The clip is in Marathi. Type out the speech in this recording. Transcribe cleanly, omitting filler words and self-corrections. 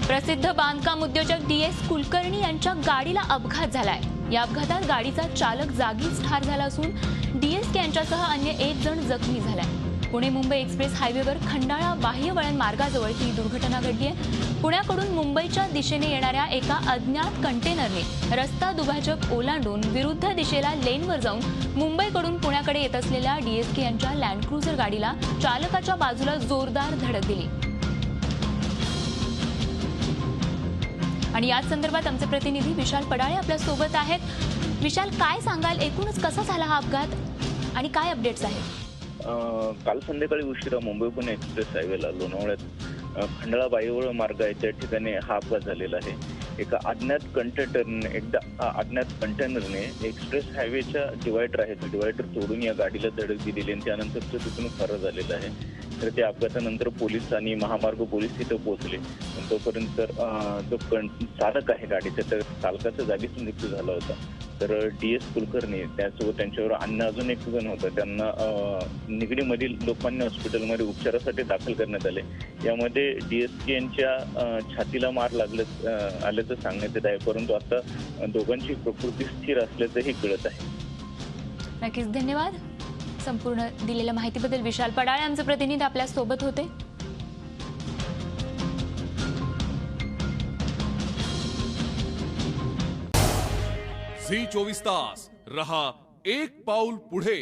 प्रसिद्ध बांधकाम उद्योजक DS कुलकर्णी यांच्या गाडीला अपघात झालाय। या अपघातात गाडीचा चालक जागीच ठार झाला असून DS यांच्यासह अन्य 1 जण जखमी झालाय। पुणे मुंबई एक्सप्रेस हायवेवर खंडाळा बाह्य वळण मार्गाजवळ ही दुर्घटना घडली आहे। पुण्याकडून मुंबईच्या दिशेने येणाऱ्या एका अज्ञात कंटेनरने रस्ता दुभाजक ओलांडून विरुद्ध दिशेला लेनवर जाऊन मुंबईकडून पुण्याकडे येत असलेल्या DSK यांच्या लँड क्रुझर गाडीला चालकाच्या बाजूला जोरदार धडक दिली। आणि याच संदर्भात आमचे प्रतिनिधी विशाल पडाळे आपल्या सोबत आहेत। विशाल, काय सांगाल, एकूणच कसा झाला हा अपघात आणि काय अपडेट्स आहेत? काल संध्याकाळी उशिरा मुंबई पुणे एक्सप्रेस हायवेला लोणावळ्यात खंडाळा बाह्यवळण मार्ग आहे त्या ठिकाणी हा अपघात झालेला आहे। एका अज्ञात कंटेनरने एक्सप्रेस हायवेच्या डिवायडर आहे तो डिवायडर तोडून या गाडीला धडक दिलेली आणि त्यानंतर तो तिथून फरार झालेला आहे। तर त्या अपघातानंतर पोलीस आणि महामार्ग पोलीस तिथं पोहोचले, पण तोपर्यंत जो चालक आहे गाडीचा तर चालकाचा जागीच मृत्यू झाला होता। तर DS कुलकर्णी त्यासोबत त्यांच्यावर अन्य अजून 1 जण होता, त्यांना निगडीमधील लोकमान्य हॉस्पिटलमध्ये उपचारासाठी दाखल करण्यात आले। यामध्ये DSK यांच्या छातीला मार आल्याचं सांगण्यात येत आहे, परंतु आता दोघांची प्रकृती स्थिर असल्याचंही कळत आहे। नक्कीच, धन्यवाद संपूर्ण दिलेल्या माहितीबद्दल। विशाल पडाळे आमचे प्रतिनिधी आपल्या सोबत होते। झी 24 तास रहा एक पाऊल पुढे।